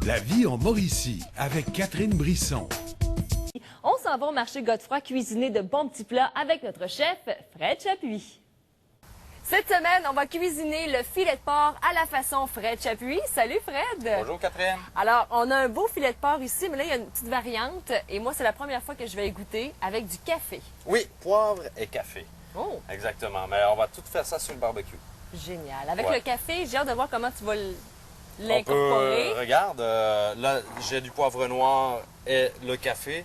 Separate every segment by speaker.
Speaker 1: La vie en Mauricie avec Catherine Brisson.
Speaker 2: On s'en va au marché Godefroy cuisiner de bons petits plats avec notre chef Fred Chapuis. Cette semaine, on va cuisiner le filet de porc à la façon Fred Chapuis. Salut Fred!
Speaker 3: Bonjour Catherine!
Speaker 2: Alors, on a un beau filet de porc ici, mais là, il y a une petite variante. Et moi, c'est la première fois que je vais y goûter avec du café.
Speaker 3: Oui, poivre et café.
Speaker 2: Oh!
Speaker 3: Exactement, mais on va tout faire ça sur le barbecue.
Speaker 2: Génial. Avec
Speaker 3: Ouais.
Speaker 2: le café, j'ai hâte de voir comment tu vas
Speaker 3: On
Speaker 2: l'incorporer.
Speaker 3: peut, regarde, là j'ai du poivre noir et le café.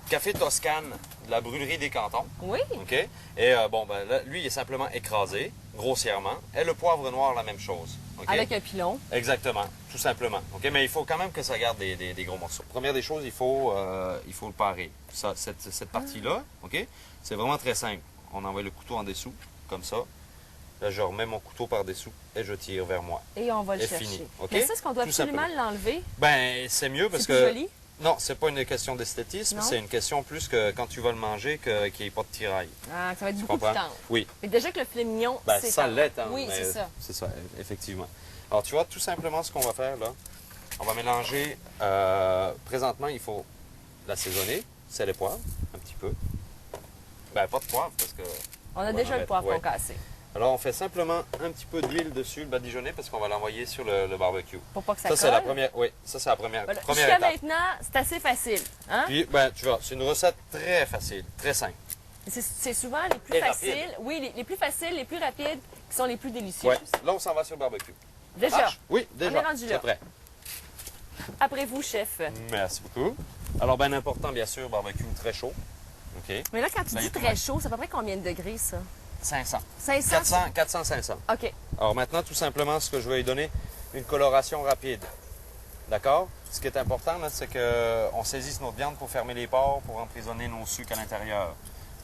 Speaker 3: Café Toscane de la brûlerie des Cantons.
Speaker 2: Oui!
Speaker 3: OK? Et bon, ben là, lui, il est simplement écrasé, grossièrement. Et le poivre noir, la même chose. OK?
Speaker 2: Avec un pilon.
Speaker 3: Exactement, tout simplement. OK? Mais il faut quand même que ça garde des gros morceaux. Première des choses, il faut le parer. Ça, cette partie-là, OK? C'est vraiment très simple. On envoie le couteau en dessous, comme ça. Là, je remets mon couteau par-dessous et je tire vers moi.
Speaker 2: Et on va le
Speaker 3: Et
Speaker 2: chercher.
Speaker 3: fini, OK?
Speaker 2: Mais ça, est-ce qu'on doit
Speaker 3: Tout
Speaker 2: absolument
Speaker 3: simplement.
Speaker 2: l'enlever?
Speaker 3: Ben, c'est mieux parce
Speaker 2: C'est
Speaker 3: que...
Speaker 2: plus joli?
Speaker 3: Non, c'est pas une question d'esthétisme,
Speaker 2: Non?
Speaker 3: c'est une question plus que quand tu vas le manger, qu'il n'y ait pas de tiraille.
Speaker 2: Ah, ça va être
Speaker 3: Tu
Speaker 2: beaucoup plus
Speaker 3: comprends?
Speaker 2: tendre.
Speaker 3: Oui.
Speaker 2: Mais déjà que le filet mignon,
Speaker 3: Ben,
Speaker 2: c'est
Speaker 3: ça
Speaker 2: tendre.
Speaker 3: l'est, hein,
Speaker 2: Oui,
Speaker 3: mais
Speaker 2: c'est ça.
Speaker 3: c'est ça, effectivement. Alors, tu vois, tout simplement, ce qu'on va faire, là, on va mélanger... présentement, il faut l'assaisonner, sel et poivre, un petit peu. Ben, pas de poivre, parce que...
Speaker 2: On a
Speaker 3: va
Speaker 2: déjà
Speaker 3: en
Speaker 2: le
Speaker 3: mettre,
Speaker 2: poivron
Speaker 3: ouais.
Speaker 2: cassé.
Speaker 3: Alors, on fait simplement un petit peu d'huile dessus, le badigeonner, parce qu'on va l'envoyer sur le barbecue.
Speaker 2: Pour pas que ça
Speaker 3: Ça,
Speaker 2: colle.
Speaker 3: c'est la première... Oui, ça, c'est la première,
Speaker 2: Voilà.
Speaker 3: première
Speaker 2: Jusqu'à
Speaker 3: étape.
Speaker 2: maintenant, c'est assez facile. Hein?
Speaker 3: Puis, ben, tu vois, c'est une recette très facile, très simple.
Speaker 2: C'est souvent les plus
Speaker 3: Et
Speaker 2: faciles.
Speaker 3: rapide.
Speaker 2: Oui, les plus faciles, les plus rapides, qui sont les plus délicieux.
Speaker 3: Ouais. Là, on s'en va sur le barbecue.
Speaker 2: Déjà,
Speaker 3: Marche? Oui, déjà.
Speaker 2: est rendu là.
Speaker 3: C'est prêt.
Speaker 2: après vous, chef.
Speaker 3: Merci beaucoup. Alors, bien important, bien sûr, barbecue très chaud. OK.
Speaker 2: Mais là, quand tu
Speaker 3: Là, il
Speaker 2: dis
Speaker 3: est
Speaker 2: très chaud, c'est à peu près combien de degrés, ça?
Speaker 3: 500.
Speaker 2: 500?
Speaker 3: 400, 500.
Speaker 2: OK.
Speaker 3: Alors maintenant, tout simplement, ce que je vais lui donner, une coloration rapide. D'accord? Ce qui est important, là, c'est qu'on saisisse notre viande pour fermer les pores, pour emprisonner nos sucres à l'intérieur.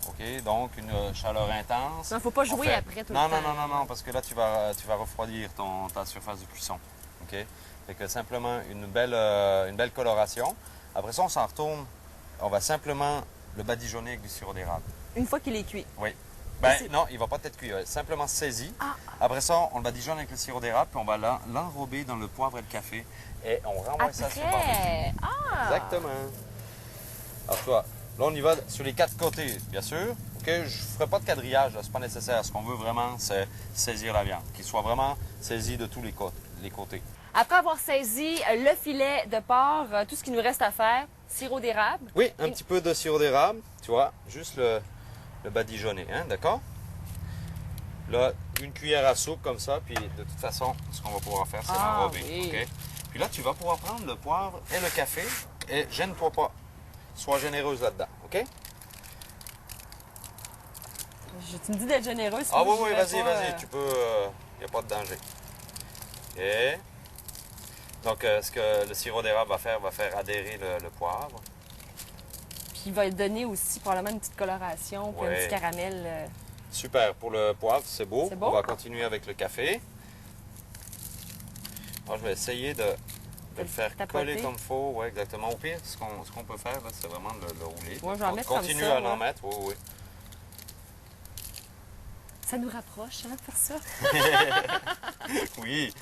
Speaker 3: OK? Donc, une chaleur intense.
Speaker 2: Il ne faut pas
Speaker 3: On
Speaker 2: jouer
Speaker 3: fait-
Speaker 2: après tout
Speaker 3: non,
Speaker 2: le temps.
Speaker 3: non, non, non, non, parce que là, tu vas refroidir ta surface de cuisson. OK? Fait que simplement une belle coloration. Après ça, on s'en retourne. On va simplement le badigeonner avec du sirop d'érable.
Speaker 2: Une fois qu'il est cuit.
Speaker 3: Oui. Ben
Speaker 2: c'est-
Speaker 3: non, il va pas être cuit. Simplement saisi.
Speaker 2: Ah.
Speaker 3: Après ça, on le badigeonne avec le sirop d'érable, puis on va l'enrober dans le poivre et le café. Et on renvoie ça sur le barbecue.
Speaker 2: Après! Ah!
Speaker 3: Exactement. Alors toi, là on y va sur les quatre côtés, bien sûr. OK, je ne ferai pas de quadrillage, c'est pas nécessaire. Ce qu'on veut vraiment, c'est saisir la viande, qu'il soit vraiment saisi de tous les côtés.
Speaker 2: Après avoir saisi le filet de porc, tout ce qu'il nous reste à faire, sirop d'érable.
Speaker 3: Oui, un petit peu de sirop d'érable, tu vois, juste le badigeonner, hein, d'accord? Là, une cuillère à soupe comme ça, puis de toute façon, ce qu'on va pouvoir faire, c'est
Speaker 2: Ah,
Speaker 3: l'enrober.
Speaker 2: oui.
Speaker 3: OK? Puis là, tu vas pouvoir prendre le poivre et le café, et gêne-toi pas. Sois généreuse là-dedans, OK?
Speaker 2: Tu me dis d'être généreuse.
Speaker 3: Ah oui,
Speaker 2: sinon
Speaker 3: oui,
Speaker 2: je vais
Speaker 3: vas-y,
Speaker 2: pas,
Speaker 3: vas-y, tu peux, il n'y a pas de danger. OK? Donc, ce que le sirop d'érable va faire adhérer le poivre.
Speaker 2: Puis il va donner aussi probablement une petite coloration, puis un
Speaker 3: Ouais.
Speaker 2: petit caramel.
Speaker 3: Super, pour le poivre, c'est beau.
Speaker 2: C'est beau?
Speaker 3: On va continuer avec le café. Alors, je vais essayer de le faire
Speaker 2: tapoter.
Speaker 3: coller comme il faut. Oui, exactement. Au pire, ce qu'on peut faire, là, c'est vraiment de le rouler.
Speaker 2: Moi, je vais en
Speaker 3: On
Speaker 2: mettre comme
Speaker 3: continue
Speaker 2: ça,
Speaker 3: à
Speaker 2: moi.
Speaker 3: en mettre, oui, oui.
Speaker 2: Ça nous rapproche, hein, faire ça.
Speaker 3: Oui,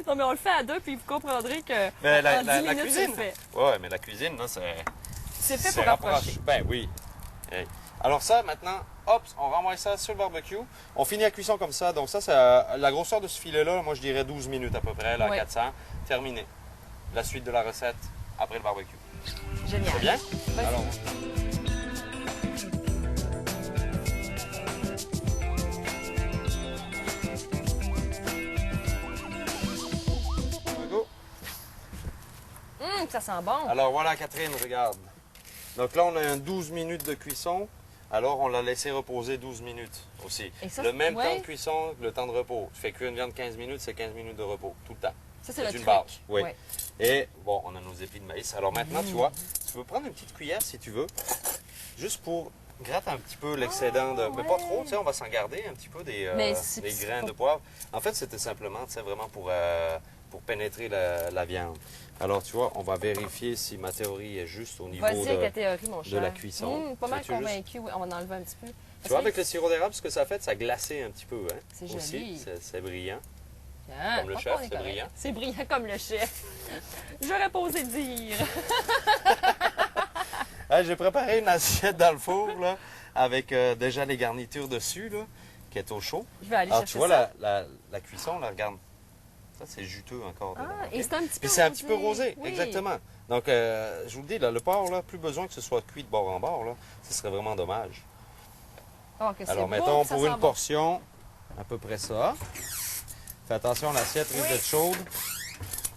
Speaker 2: Non, mais on le fait à deux, puis vous comprendrez que
Speaker 3: mais
Speaker 2: en 10
Speaker 3: la
Speaker 2: minutes,
Speaker 3: cuisine.
Speaker 2: c'est fait.
Speaker 3: Oui, mais la cuisine, là, c'est...
Speaker 2: C'est fait
Speaker 3: c'est
Speaker 2: pour rapprocher.
Speaker 3: Ben oui. Hey. Alors ça, maintenant, hop, on renvoie ça sur le barbecue. On finit la cuisson comme ça. Donc ça, c'est la grosseur de ce filet-là, moi je dirais 12 minutes à peu près, là, à
Speaker 2: Ouais.
Speaker 3: 400. Terminé. La suite de la recette après le barbecue.
Speaker 2: Génial.
Speaker 3: C'est bien?
Speaker 2: Vas-y.
Speaker 3: Alors, go.
Speaker 2: Ça sent bon.
Speaker 3: Alors voilà, Catherine, regarde. Donc là, on a un 12 minutes de cuisson. Alors, on l'a laissé reposer 12 minutes aussi.
Speaker 2: Et ça,
Speaker 3: le même
Speaker 2: ouais.
Speaker 3: temps de cuisson, le temps de repos. Tu fais cuire une viande 15 minutes, c'est 15 minutes de repos, tout le temps.
Speaker 2: Ça, c'est le
Speaker 3: une
Speaker 2: truc.
Speaker 3: base. Oui.
Speaker 2: Ouais.
Speaker 3: Et bon, on a nos épis de maïs. Alors maintenant, tu vois, tu peux prendre une petite cuillère si tu veux, juste pour gratter un petit peu l'excédent de. Mais pas
Speaker 2: ouais.
Speaker 3: trop, tu sais, on va s'en garder un petit peu
Speaker 2: Mais c'est-
Speaker 3: des
Speaker 2: c'est
Speaker 3: grains
Speaker 2: pas-
Speaker 3: de poivre. En fait, c'était simplement, tu sais, vraiment pour pénétrer la viande. Alors, tu vois, on va vérifier si ma théorie est juste au niveau
Speaker 2: Vas-y avec la théorie, mon
Speaker 3: de
Speaker 2: cher.
Speaker 3: la cuisson.
Speaker 2: Pas mal
Speaker 3: Fais-tu juste-
Speaker 2: convaincu. Oui, on va en enlever un petit peu.
Speaker 3: Tu vois, avec le sirop d'érable, ce que ça a fait, ça a glacé un petit peu. Hein?
Speaker 2: C'est
Speaker 3: Aussi,
Speaker 2: joli.
Speaker 3: c'est brillant.
Speaker 2: Ah,
Speaker 3: Comme le
Speaker 2: je pense
Speaker 3: chef,
Speaker 2: qu'on est
Speaker 3: c'est
Speaker 2: correct.
Speaker 3: brillant.
Speaker 2: C'est brillant comme le chef. J'aurais pas osé dire.
Speaker 3: Hey, j'ai préparé une assiette dans le four, là, avec déjà les garnitures dessus, là, qui est au chaud.
Speaker 2: Je vais aller
Speaker 3: Alors,
Speaker 2: chercher
Speaker 3: tu vois
Speaker 2: ça.
Speaker 3: la cuisson, là, regarde. Ça, c'est juteux encore.
Speaker 2: Ah,
Speaker 3: dedans, ok?
Speaker 2: et c'est un petit peu
Speaker 3: Puis c'est un petit peu
Speaker 2: rosé.
Speaker 3: rosé,
Speaker 2: Oui.
Speaker 3: exactement. Donc, je vous le dis, là, le porc, là, plus besoin que ce soit cuit de bord en bord, là, ce serait vraiment dommage.
Speaker 2: Oh, que c'est
Speaker 3: Alors,
Speaker 2: beau,
Speaker 3: mettons
Speaker 2: que ça
Speaker 3: pour
Speaker 2: sent
Speaker 3: une
Speaker 2: bon.
Speaker 3: portion, à peu près ça. Fais attention, l'assiette risque
Speaker 2: Oui.
Speaker 3: d'être chaude.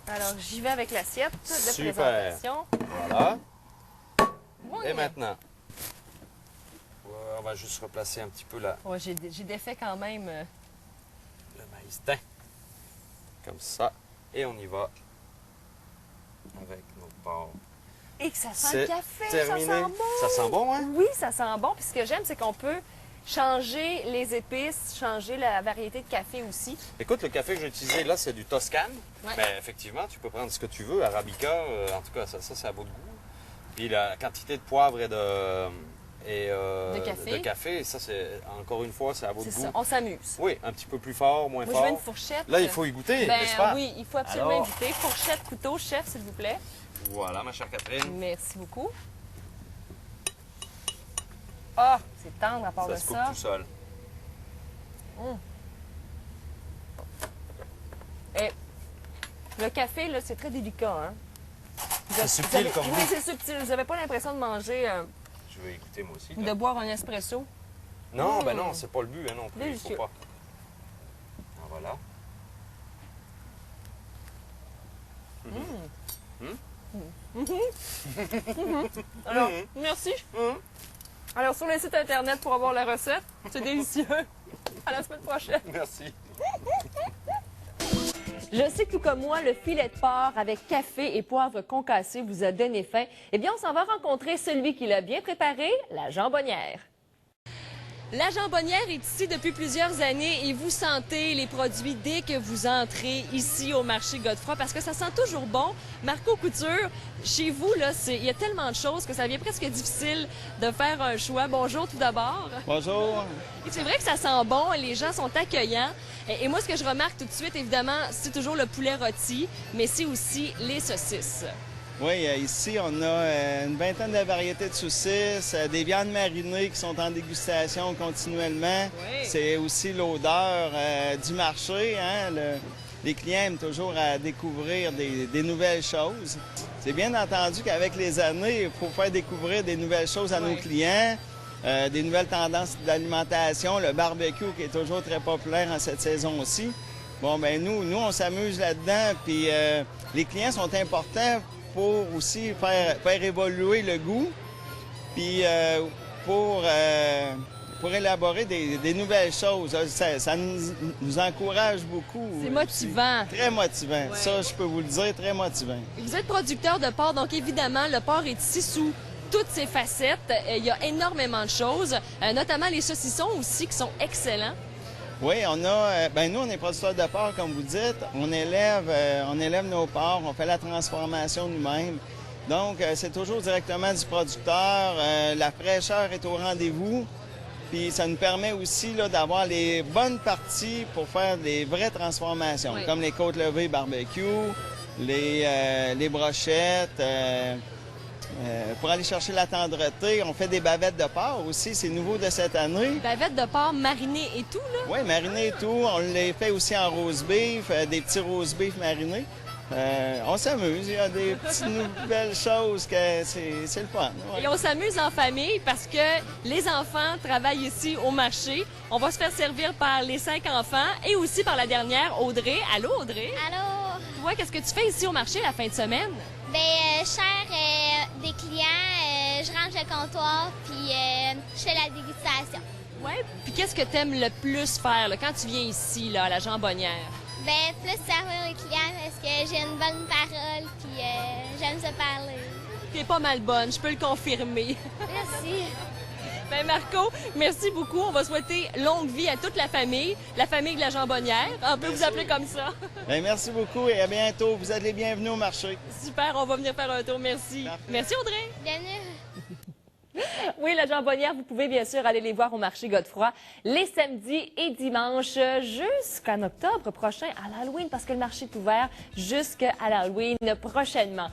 Speaker 2: Alors, j'y vais avec l'assiette de
Speaker 3: Super.
Speaker 2: présentation.
Speaker 3: Voilà.
Speaker 2: Oui.
Speaker 3: Et maintenant, on va juste replacer un petit peu la,
Speaker 2: Ouais, j'ai défait quand même.
Speaker 3: le maïs teint. Comme ça. Et on y va avec notre porc.
Speaker 2: Et que ça sent
Speaker 3: C'est
Speaker 2: le café,
Speaker 3: terminé.
Speaker 2: ça sent bon.
Speaker 3: Ça sent bon, hein?
Speaker 2: Oui, ça sent bon. Puis ce que j'aime, c'est qu'on peut changer les épices, changer la variété de café aussi.
Speaker 3: Écoute, le café que j'ai utilisé là, c'est du Toscane.
Speaker 2: Ouais.
Speaker 3: Mais effectivement, tu peux prendre ce que tu veux. Arabica, en tout cas, ça c'est à beau de goût. Puis la quantité de poivre et
Speaker 2: De café.
Speaker 3: ça c'est encore une fois, c'est à beau de
Speaker 2: C'est
Speaker 3: goût.
Speaker 2: ça, on s'amuse.
Speaker 3: Oui, un petit peu plus fort, moins
Speaker 2: Moi,
Speaker 3: fort.
Speaker 2: je veux une fourchette.
Speaker 3: Là, il faut y goûter,
Speaker 2: Ben
Speaker 3: n'est-ce pas?
Speaker 2: oui, il faut absolument
Speaker 3: Alors?
Speaker 2: inviter. Fourchette, couteau, chef, s'il vous plaît.
Speaker 3: Voilà, ma chère Catherine.
Speaker 2: Merci beaucoup. Ah, c'est tendre à part
Speaker 3: Ça
Speaker 2: de
Speaker 3: se coupe
Speaker 2: ça.
Speaker 3: tout seul.
Speaker 2: Et le café, là, c'est très délicat, hein?
Speaker 3: C'est subtil comme
Speaker 2: Oui,
Speaker 3: goût.
Speaker 2: c'est subtil. Vous n'avez pas l'impression de manger
Speaker 3: Je vais écouter moi aussi.
Speaker 2: ou de boire un espresso.
Speaker 3: Non, ben non, c'est pas le but hein, non plus. Il
Speaker 2: Délicieux.
Speaker 3: faut pas. Ah, voilà.
Speaker 2: Alors, merci. Alors, sur le site Internet pour avoir la recette, c'est délicieux. À la semaine prochaine.
Speaker 3: Merci.
Speaker 2: Je sais que tout comme moi, le filet de porc avec café et poivre concassé vous a donné faim. Eh bien, on s'en va rencontrer celui qui l'a bien préparé, la jambonnière. La jambonnière est ici depuis plusieurs années et vous sentez les produits dès que vous entrez ici au marché Godefroy parce que ça sent toujours bon. Marco Couture, chez vous, là, il y a tellement de choses que ça devient presque difficile de faire un choix. Bonjour tout d'abord.
Speaker 4: Bonjour.
Speaker 2: Et c'est vrai que ça sent bon, les gens sont accueillants. Et moi, ce que je remarque tout de suite, évidemment, c'est toujours le poulet rôti, mais c'est aussi les saucisses.
Speaker 4: Oui, ici, on a une vingtaine de variétés de saucisses, des viandes marinées qui sont en dégustation continuellement.
Speaker 2: Oui.
Speaker 4: C'est aussi l'odeur du marché. Hein? Les clients aiment toujours à découvrir des nouvelles choses. C'est bien entendu qu'avec les années, il faut faire découvrir des nouvelles choses à nos clients, des nouvelles tendances d'alimentation, le barbecue qui est toujours très populaire en cette saison aussi. Bon, ben nous on s'amuse là-dedans, puis les clients sont importants pour aussi faire évoluer le goût, puis pour élaborer des nouvelles choses. Ça nous encourage beaucoup.
Speaker 2: C'est motivant.
Speaker 4: Très motivant. Ça, je peux vous le dire, très motivant.
Speaker 2: Vous êtes producteur de porc, donc évidemment, le porc est ici sous toutes ses facettes. Il y a énormément de choses, notamment les saucissons aussi qui sont excellents.
Speaker 4: Oui, nous, on est producteurs de porc, comme vous dites. On élève nos porcs, on fait la transformation nous-mêmes. Donc, c'est toujours directement du producteur. La fraîcheur est au rendez-vous. Puis, ça nous permet aussi là, d'avoir les bonnes parties pour faire des vraies transformations,
Speaker 2: Oui.
Speaker 4: comme les côtes levées barbecue, les brochettes. Pour aller chercher la tendreté, on fait des bavettes de porc aussi. C'est nouveau de cette année.
Speaker 2: Bavettes de porc marinées et tout, là.
Speaker 4: Oui, mariné et tout. On les fait aussi en rose beef, des petits rose beef marinés. On s'amuse. Il y a des petites nouvelles choses que c'est le fun. Ouais.
Speaker 2: Et on s'amuse en famille parce que les enfants travaillent ici au marché. On va se faire servir par les 5 enfants et aussi par la dernière, Audrey. Allô, Audrey?
Speaker 5: Allô?
Speaker 2: Toi, qu'est-ce que tu fais ici au marché la fin de semaine?
Speaker 5: Ben, je sers des clients, je range le comptoir, puis je fais la dégustation.
Speaker 2: Ouais. Puis qu'est-ce que tu aimes le plus faire là, quand tu viens ici, là, à la jambonnière?
Speaker 5: Ben, plus servir les clients parce que j'ai une bonne parole, puis j'aime ça parler.
Speaker 2: T'es pas mal bonne, je peux le confirmer.
Speaker 5: Merci.
Speaker 2: Ben Marco, merci beaucoup. On va souhaiter longue vie à toute la famille de la jambonnière. On peut vous appeler comme ça.
Speaker 4: Bien, merci beaucoup et à bientôt. Vous êtes les bienvenus au marché.
Speaker 2: Super, on va venir faire un tour. Merci.
Speaker 4: Parfait.
Speaker 2: Merci Audrey.
Speaker 5: Bienvenue.
Speaker 2: Oui, la jambonnière, vous pouvez bien sûr aller les voir au marché Godefroy les samedis et dimanches jusqu'en octobre prochain à l'Halloween parce que le marché est ouvert jusqu'à l'Halloween prochainement.